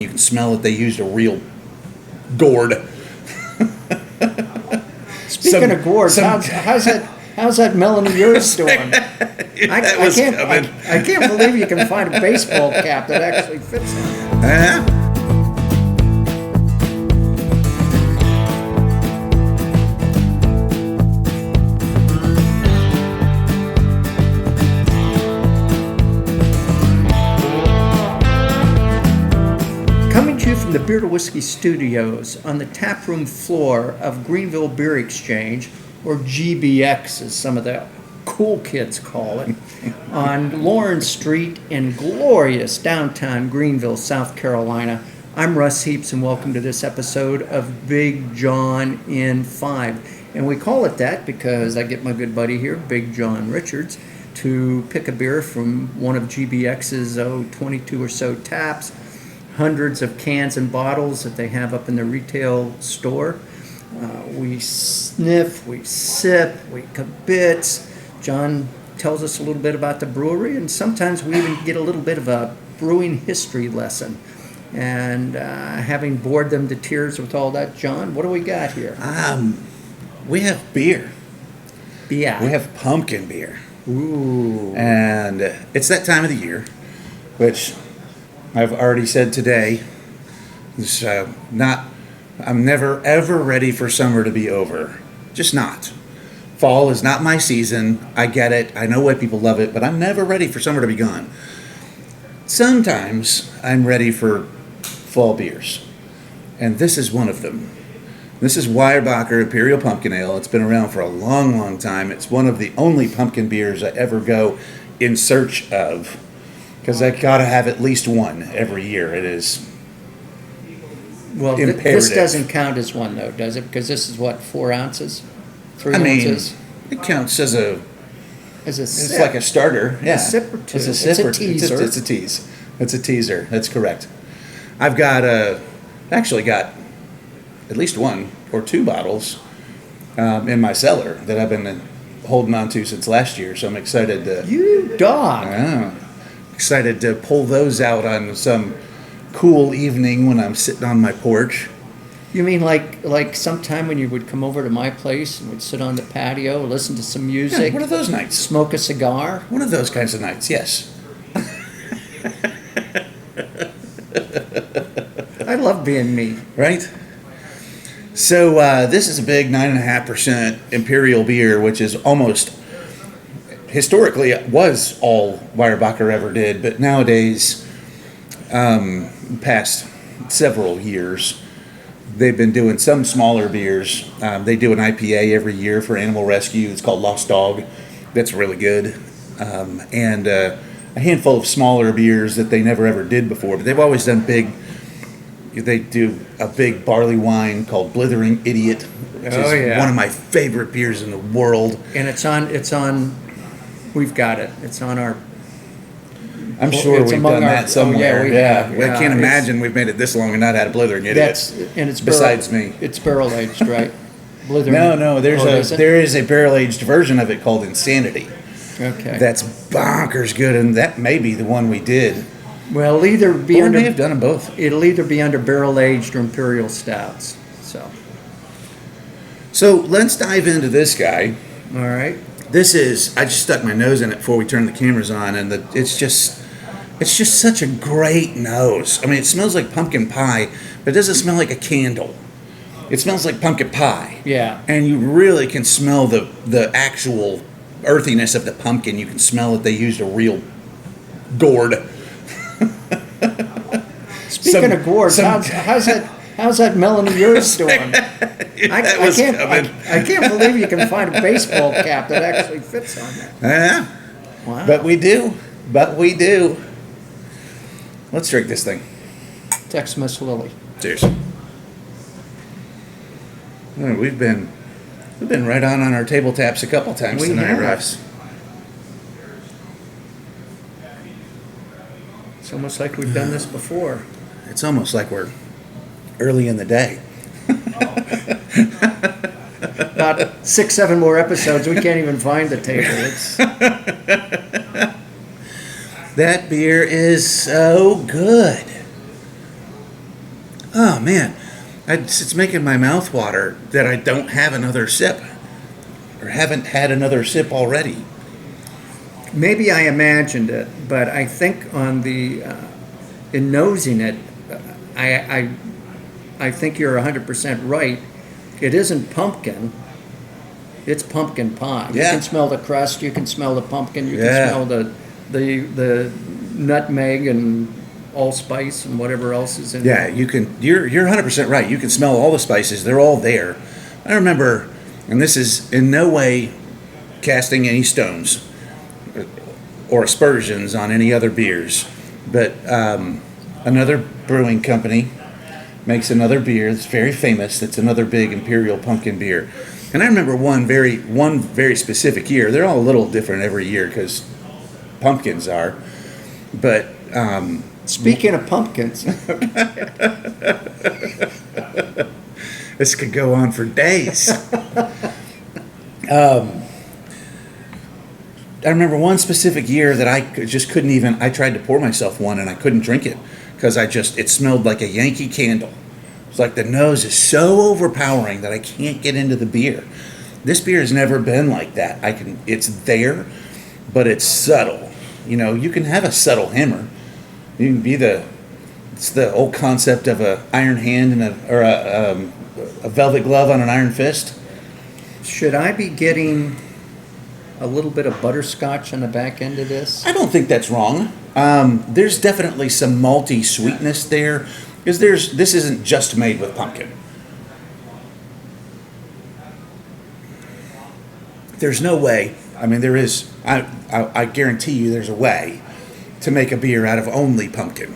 You can smell it. They used a real gourd. Speaking of gourds, how's that melon of yours doing? I can't believe you can find a baseball cap that actually fits on it. Coming to you from the Beer to Whiskey Studios on the taproom floor of Greenville Beer Exchange, or GBX as some of the cool kids call it, on Lawrence Street in glorious downtown Greenville, South Carolina. I'm Russ Heaps, and welcome to this episode of Big John in 5. And we call it that because I get my good buddy here, Big John Richards, to pick a beer from one of GBX's 22 or so taps, hundreds of cans and bottles that they have up in the retail store. We sniff, we sip, we kibitz. John tells us a little bit about the brewery, and sometimes we even get a little bit of a brewing history lesson. And having bored them to tears with all that, John, what do we got here? We have beer. Yeah. We have pumpkin beer. Ooh. And it's that time of the year, which I've already said today, is I'm never ever ready for summer to be over. Just not. Fall is not my season. I get it. I know why people love it, but I'm never ready for summer to be gone. Sometimes I'm ready for fall beers, and this is one of them. This is Weyerbacher Imperial Pumpkin Ale. It's been around for a long, long time. It's one of the only pumpkin beers I ever go in search of, because I gotta have at least one every year. It is imperative. This doesn't count as one, though, does it? Because this is what, 4 ounces, 3 ounces. It counts as a sip. It's like a starter. Yeah, a sip or two. It's a sip or teaser. It's a tease. It's a teaser. That's correct. I've got actually got at least 1 or 2 bottles in my cellar that I've been holding on to since last year. So I'm excited to. You dog. Excited to pull those out on some cool evening when I'm sitting on my porch. You mean like sometime when you would come over to my place and would sit on the patio, listen to some music? Yeah, one of those nights. Smoke a cigar? One of those kinds of nights, yes. I love being me. Right? So this is a big 9.5% Imperial beer, which is almost, historically, it was all Weyerbacher ever did, but nowadays, past several years, they've been doing some smaller beers. They do an IPA every year for Animal Rescue. It's called Lost Dog. That's really good. And a handful of smaller beers that they never ever did before, but they've always done big. They do a big barley wine called Blithering Idiot, which is one of my favorite beers in the world. And it's on. We've got it. It's on our. I'm sure we've done that somewhere. I can't imagine we've made it this long and not had a Blithering Idiot. It's besides me. It's barrel aged, right? Blithering. No. There is a barrel aged version of it called Insanity. Okay. That's bonkers good, and that may be the one we did. Well, it'll either be we may have done them both. It'll either be under barrel aged or imperial stouts. So let's dive into this guy. All right. This is. I just stuck my nose in it before we turned the cameras on, and it's just such a great nose. I mean, it smells like pumpkin pie, but it doesn't smell like a candle. It smells like pumpkin pie. Yeah. And you really can smell the actual earthiness of the pumpkin. You can smell that they used a real gourd. Speaking of gourds, how's that melon of yours doing? I can't believe you can find a baseball cap that actually fits on that. Wow. But we do. Let's drink this thing. Tex-Mex Lily. Cheers. We've been right on our table taps a couple times tonight, Russ. It's almost like we've done this before. It's almost like we're early in the day. About 6-7 more episodes, we can't even find the table. That beer is so good. Oh man, it's making my mouth water that I don't have another sip, or haven't had another sip already. Maybe I imagined it, but I think on the in nosing it, I think you're 100% right. It isn't pumpkin. It's pumpkin pie. Yeah. You can smell the crust. You can smell the pumpkin. You Yeah. can smell the nutmeg and allspice and whatever else is in Yeah, there. you can. You're 100% right. You can smell all the spices. They're all there. I remember, and this is in no way casting any stones or aspersions on any other beers, but another brewing company makes another beer that's very famous. That's another big imperial pumpkin beer. And I remember one very specific year. They're all a little different every year because pumpkins are. But Speaking of pumpkins, this could go on for days. I remember one specific year that just couldn't even. I tried to pour myself one and I couldn't drink it because it smelled like a Yankee candle. It's like the nose is so overpowering that I can't get into the beer. This beer has never been like that. It's there, but it's subtle. You know, you can have a subtle hammer. You can be it's the old concept of a iron hand and a velvet glove on an iron fist. should I be getting a little bit of butterscotch on the back end of this? I don't think that's wrong. There's definitely some malty sweetness there, because this isn't just made with pumpkin. There's no way. I mean, there is. I guarantee you, there's a way to make a beer out of only pumpkin.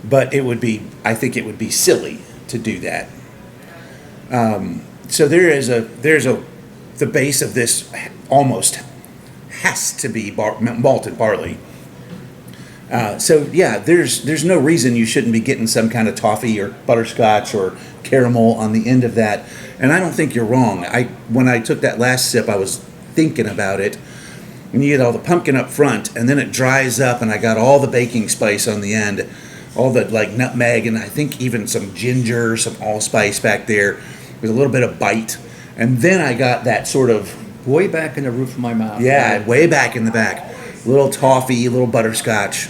But it would be. I think it would be silly to do that. So there's the base of this almost has to be malted barley. So yeah, there's no reason you shouldn't be getting some kind of toffee or butterscotch or caramel on the end of that. And I don't think you're wrong. When I took that last sip, I was thinking about it. And you get all the pumpkin up front, and then it dries up, and I got all the baking spice on the end, all the like nutmeg, and I think even some ginger, some allspice back there. There's a little bit of bite, and then I got that sort of Way back in the roof of my mouth. yeah, way back in the back, little toffee, little butterscotch.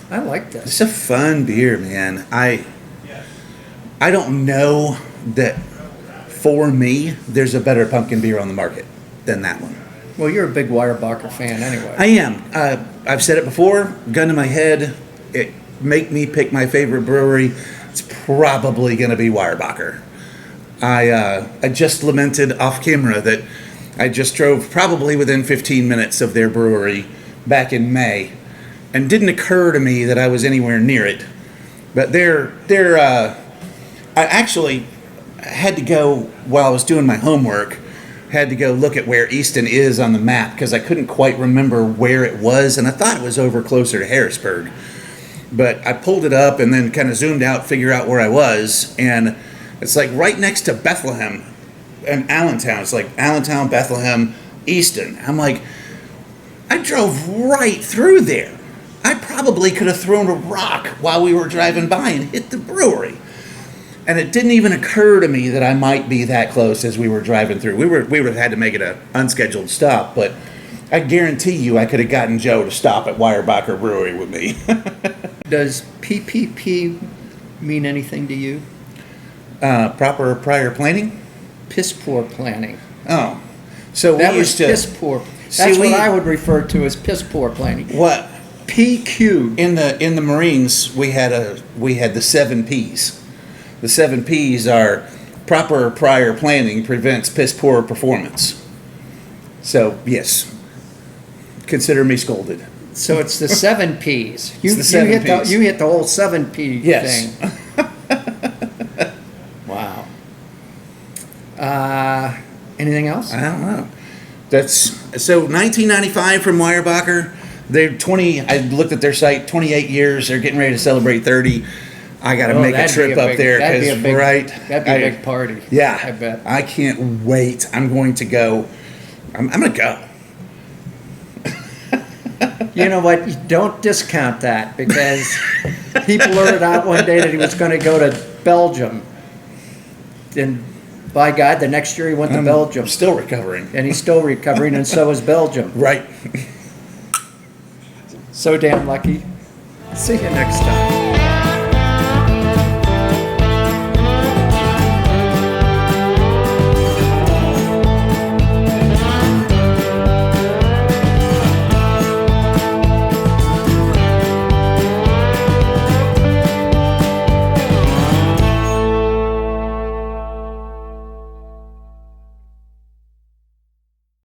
I like this. It's a fun beer, man. I don't know that for me there's a better pumpkin beer on the market than that one. Well, you're a big Weyerbacher fan anyway. I am. I've said it before. Gun to my head. It make me pick my favorite brewery. It's probably going to be Weyerbacher. I just lamented off camera that I just drove probably within 15 minutes of their brewery back in May, and didn't occur to me that I was anywhere near it. But I actually had to go while I was doing my homework. Had to go look at where Easton is on the map because I couldn't quite remember where it was, and I thought it was over closer to Harrisburg. But I pulled it up and then kind of zoomed out, figure out where I was, and it's like right next to Bethlehem and Allentown. It's like Allentown, Bethlehem, Easton. I'm like, I drove right through there. I probably could have thrown a rock while we were driving by and hit the brewery. And it didn't even occur to me that I might be that close as we were driving through. We would have had to make it an unscheduled stop, but I guarantee you I could have gotten Joe to stop at Weyerbacher Brewery with me. Does PPP mean anything to you? Proper prior planning? Piss poor planning. Oh. So That we was used to... piss poor. See, That's what I would refer to as piss poor planning. What? PQ. In the Marines, we had the 7 Ps. The 7 Ps are proper prior planning prevents piss poor performance. So yes, consider me scolded. So it's the 7 Ps. You, It's the 7 hit Ps. you hit the whole 7P Yes. thing. Wow. Anything else? I don't know. That's so 1995 from Weyerbacher. They're 20. I looked at their site. 28 years. They're getting ready to celebrate 30. I got to make a that'd trip be up big- there that'd be a because big- right. That'd be a big party. Yeah, I bet. I can't wait. I'm going to go. I'm going to go. You know what? You don't discount that because he blurted out one day that he was going to go to Belgium. And by God, the next year he went to Belgium. Still recovering. And he's still recovering, and so is Belgium. Right. So damn lucky. See you next time.